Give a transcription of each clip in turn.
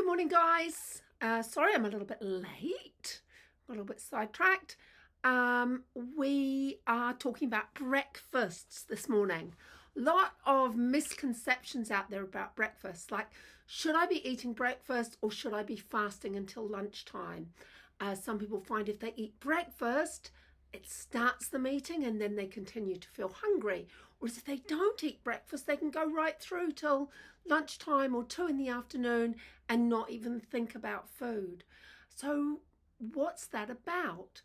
Good morning, guys. Sorry I'm a little bit late. A little bit sidetracked. We are talking about breakfasts this morning. Lot of misconceptions out there about breakfast. Like, should I be eating breakfast or should I be fasting until lunchtime? Some people find if they eat breakfast, it starts the meeting and then they continue to feel hungry. Whereas if they don't eat breakfast, they can go right through till lunchtime or 2 in the afternoon and not even think about food. So what's that about?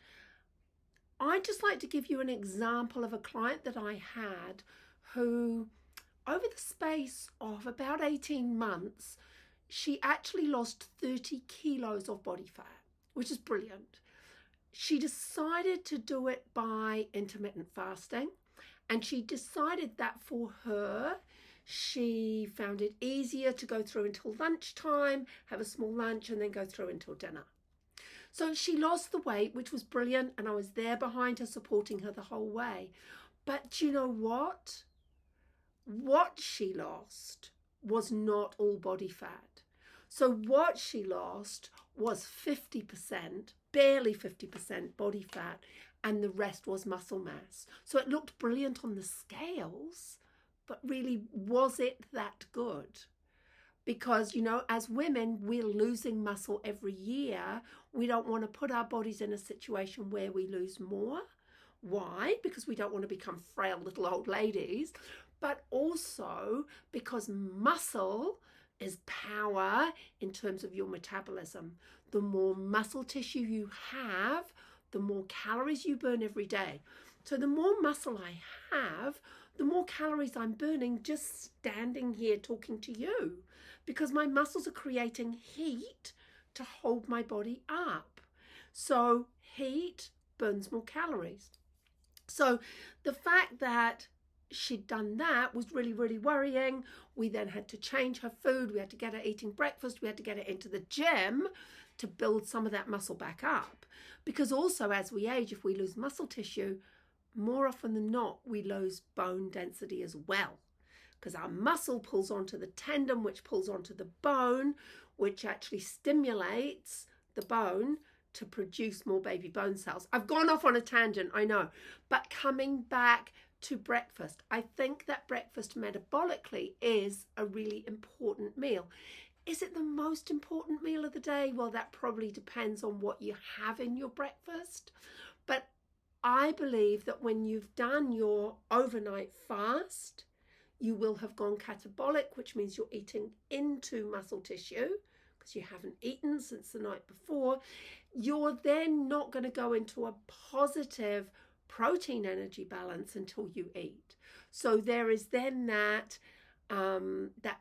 I'd just like to give you an example of a client that I had who, over the space of about 18 months, she actually lost 30 kilos of body fat, which is brilliant. She decided to do it by intermittent fasting, and she decided that for her, she found it easier to go through until lunchtime, have a small lunch, and then go through until dinner. So she lost the weight, which was brilliant, and I was there behind her, supporting her the whole way. But you know what? What she lost was not all body fat. So what she lost was 50%, barely 50% body fat, and the rest was muscle mass. So it looked brilliant on the scales, but really, was it that good? Because, you know, as women, we're losing muscle every year. We don't want to put our bodies in a situation where we lose more. Why? Because we don't want to become frail little old ladies, but also because muscle is power in terms of your metabolism. The more muscle tissue you have, the more calories you burn every day. So the more muscle I have, the more calories I'm burning just standing here talking to you, because my muscles are creating heat to hold my body up. So heat burns more calories. So the fact that she'd done that was really, really worrying. We then had to change her food. We had to get her eating breakfast. We had to get her into the gym to build some of that muscle back up. Because also, as we age, if we lose muscle tissue, more often than not, we lose bone density as well. Because our muscle pulls onto the tendon, which pulls onto the bone, which actually stimulates the bone to produce more baby bone cells. I've gone off on a tangent, I know. But coming back to breakfast, I think that breakfast metabolically is a really important meal. Is it the most important meal of the day? Well, that probably depends on what you have in your breakfast. But I believe that when you've done your overnight fast, you will have gone catabolic, which means you're eating into muscle tissue because you haven't eaten since the night before. You're then not going to go into a positive protein energy balance until you eat. So there is then that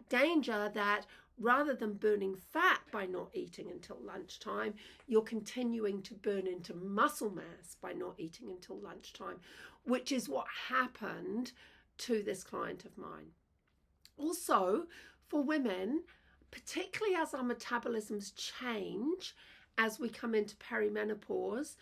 danger that rather than burning fat by not eating until lunchtime, you're continuing to burn into muscle mass by not eating until lunchtime, which is what happened to this client of mine. Also, for women, particularly as our metabolisms change as we come into perimenopause,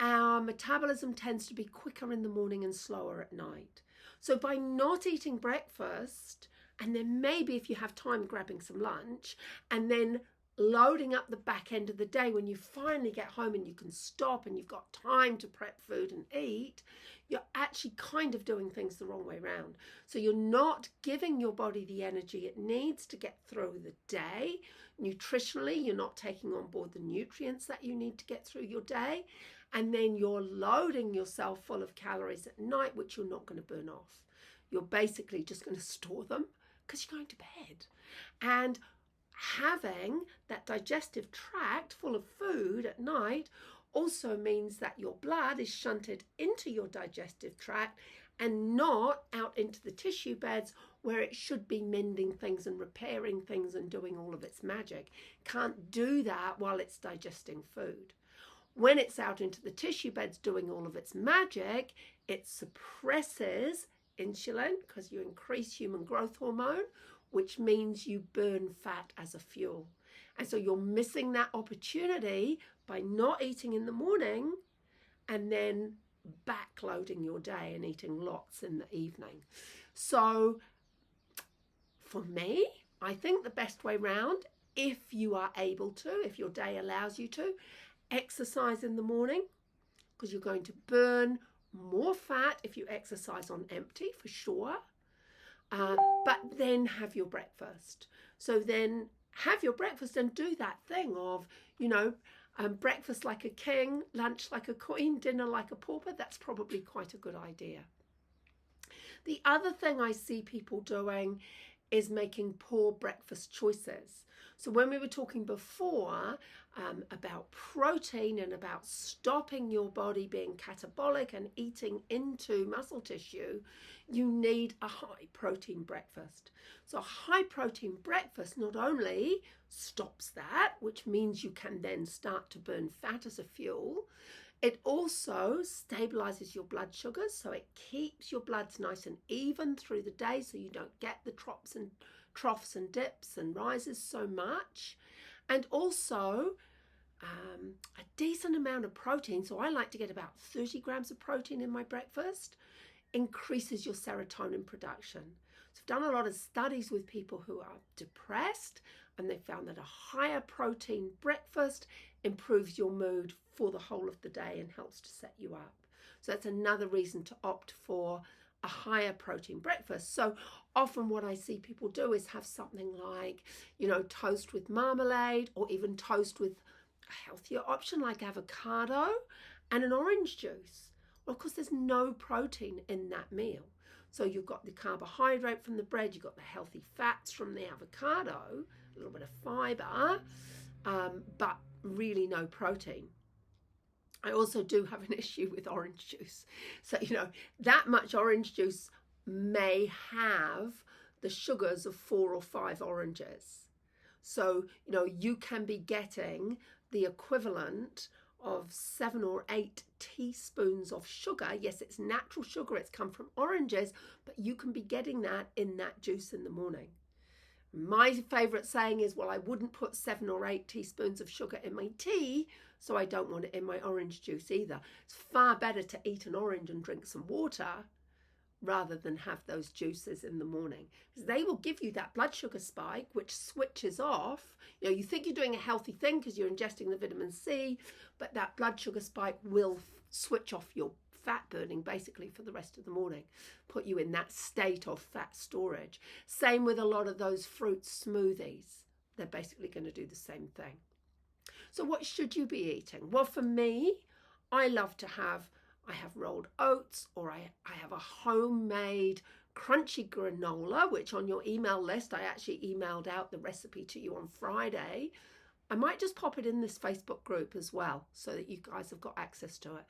our metabolism tends to be quicker in the morning and slower at night. So by not eating breakfast, and then maybe if you have time grabbing some lunch, and then loading up the back end of the day when you finally get home and you can stop and you've got time to prep food and eat, you're actually kind of doing things the wrong way around. So you're not giving your body the energy it needs to get through the day. Nutritionally, you're not taking on board the nutrients that you need to get through your day. And then you're loading yourself full of calories at night, which you're not going to burn off. You're basically just going to store them because you're going to bed. And having that digestive tract full of food at night also means that your blood is shunted into your digestive tract and not out into the tissue beds where it should be mending things and repairing things and doing all of its magic. Can't do that while it's digesting food. When it's out into the tissue beds doing all of its magic, it suppresses insulin because you increase human growth hormone, which means you burn fat as a fuel. And so you're missing that opportunity by not eating in the morning and then backloading your day and eating lots in the evening. So for me, I think the best way round if you are able to, if your day allows you to, exercise in the morning, because you're going to burn more fat if you exercise on empty, for sure. But then have your breakfast. So then have your breakfast and do that thing of, breakfast like a king, lunch like a queen, dinner like a pauper. That's probably quite a good idea. The other thing I see people doing is making poor breakfast choices. So when we were talking before about protein and about stopping your body being catabolic and eating into muscle tissue, you need a high protein breakfast. So a high protein breakfast not only stops that, which means you can then start to burn fat as a fuel, it also stabilizes your blood sugars, so it keeps your bloods nice and even through the day, so you don't get the troughs and dips and rises so much. And also a decent amount of protein, so I like to get about 30 grams of protein in my breakfast, increases your serotonin production. So I've done a lot of studies with people who are depressed, and they found that a higher protein breakfast improves your mood for the whole of the day and helps to set you up. So that's another reason to opt for a higher protein breakfast. So often what I see people do is have something like, toast with marmalade, or even toast with a healthier option like avocado and an orange juice. Well, of course, there's no protein in that meal. So you've got the carbohydrate from the bread, you've got the healthy fats from the avocado, a little bit of fiber, but really no protein. I also do have an issue with orange juice. So, that much orange juice may have the sugars of 4 or 5 oranges. So, you can be getting the equivalent of 7 or 8 teaspoons of sugar. Yes, it's natural sugar, it's come from oranges, but you can be getting that in that juice in the morning. My favorite saying is, well, I wouldn't put 7 or 8 teaspoons of sugar in my tea, so I don't want it in my orange juice either. It's far better to eat an orange and drink some water rather than have those juices in the morning, because they will give you that blood sugar spike, which switches off. You think you're doing a healthy thing because you're ingesting the vitamin C, but that blood sugar spike will switch off your fat burning basically for the rest of the morning, put you in that state of fat storage. Same with a lot of those fruit smoothies. They're basically going to do the same thing. So what should you be eating? Well, for me, I have rolled oats, or I have a homemade crunchy granola, which on your email list, I actually emailed out the recipe to you on Friday. I might just pop it in this Facebook group as well, so that you guys have got access to it.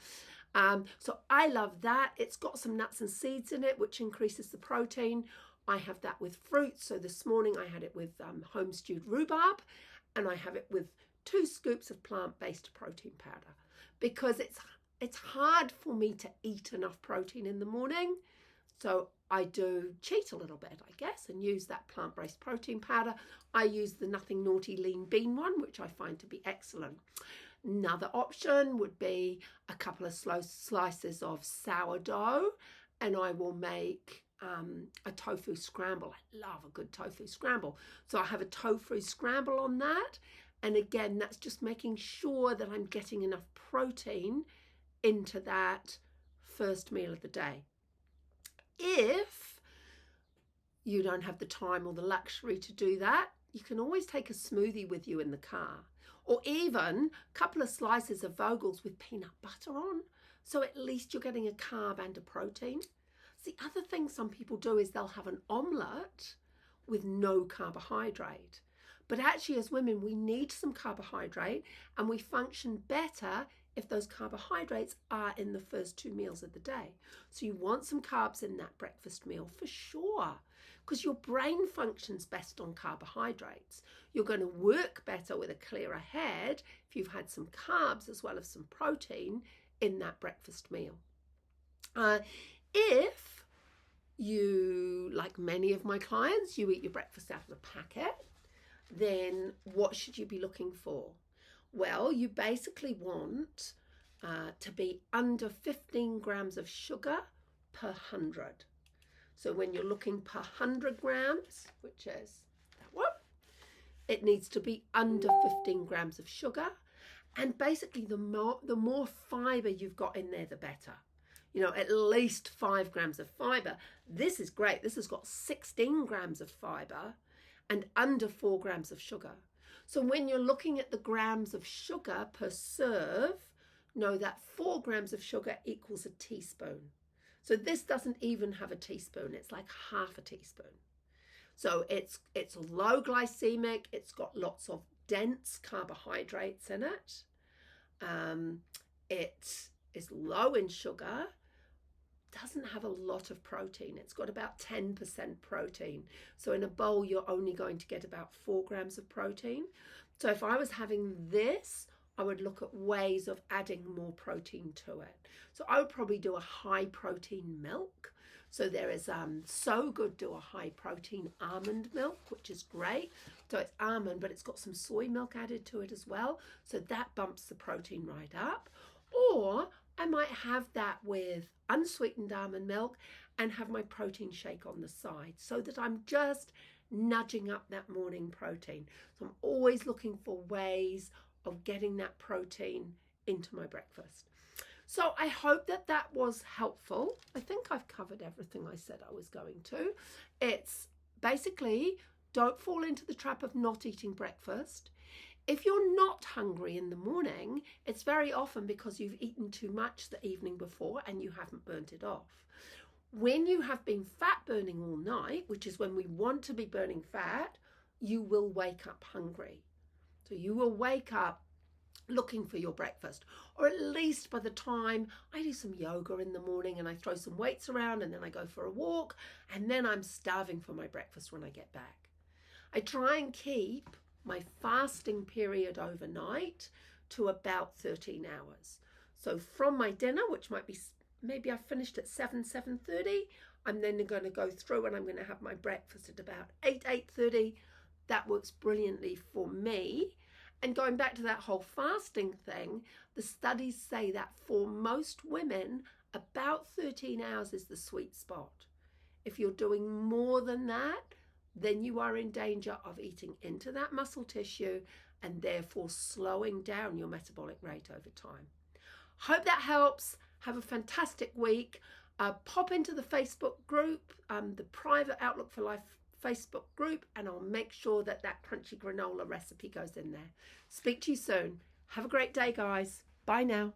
So I love that. It's got some nuts and seeds in it, which increases the protein. I have that with fruits. So this morning I had it with home stewed rhubarb, and I have it with 2 scoops of plant-based protein powder, because it's hard for me to eat enough protein in the morning. So I do cheat a little bit, I guess, and use that plant-based protein powder. I use the Nothing Naughty lean bean one, which I find to be excellent. Another option would be a couple of slices of sourdough, and I will make a tofu scramble. I love a good tofu scramble. So I have a tofu scramble on that. And again, that's just making sure that I'm getting enough protein into that first meal of the day. If you don't have the time or the luxury to do that, you can always take a smoothie with you in the car, or even a couple of slices of Vogels with peanut butter on. So at least you're getting a carb and a protein. The other thing some people do is they'll have an omelette with no carbohydrate. But actually, as women, we need some carbohydrate, and we function better if those carbohydrates are in the first 2 meals of the day. So you want some carbs in that breakfast meal for sure, because your brain functions best on carbohydrates. You're going to work better with a clearer head if you've had some carbs as well as some protein in that breakfast meal. If you, like many of my clients, you eat your breakfast out of a packet, then what should you be looking for? Well, you basically want to be under 15 grams of sugar per 100. So when you're looking per 100 grams, which is that one, It needs to be under 15 grams of sugar. And basically, the more fiber you've got in there, the better. You know, at least 5 grams of fiber. This is great. This has got 16 grams of fiber and under 4 grams of sugar. So when you're looking at the grams of sugar per serve, know that 4 grams of sugar equals a teaspoon. So this doesn't even have a teaspoon. It's like half a teaspoon. So it's low glycemic. It's got lots of dense carbohydrates in it. It is low in sugar. Doesn't have a lot of protein. It's got about 10% protein. So in a bowl, you're only going to get about 4 grams of protein. So if I was having this, I would look at ways of adding more protein to it. So I would probably do a high protein milk. So there is So Good do a high protein almond milk, which is great. So it's almond, but it's got some soy milk added to it as well. So that bumps the protein right up. Or I might have that with unsweetened almond milk and have my protein shake on the side so that I'm just nudging up that morning protein. So I'm always looking for ways of getting that protein into my breakfast. So I hope that that was helpful. I think I've covered everything I said I was going to. It's basically, don't fall into the trap of not eating breakfast. If you're not hungry in the morning, it's very often because you've eaten too much the evening before and you haven't burnt it off. When you have been fat burning all night, which is when we want to be burning fat, you will wake up hungry. So you will wake up looking for your breakfast, or at least by the time I do some yoga in the morning and I throw some weights around and then I go for a walk, and then I'm starving for my breakfast when I get back. I try and keep my fasting period overnight to about 13 hours. So from my dinner, which might be, maybe I finished at 7:30, I'm then going to go through and I'm going to have my breakfast at about 8:30. That works brilliantly for me. And going back to that whole fasting thing, the studies say that for most women, about 13 hours is the sweet spot. If you're doing more than that, then you are in danger of eating into that muscle tissue and therefore slowing down your metabolic rate over time. Hope that helps. Have a fantastic week. Pop into the Facebook group, the private Outlook for Life Facebook group, and I'll make sure that that crunchy granola recipe goes in there. Speak to you soon. Have a great day, guys. Bye now.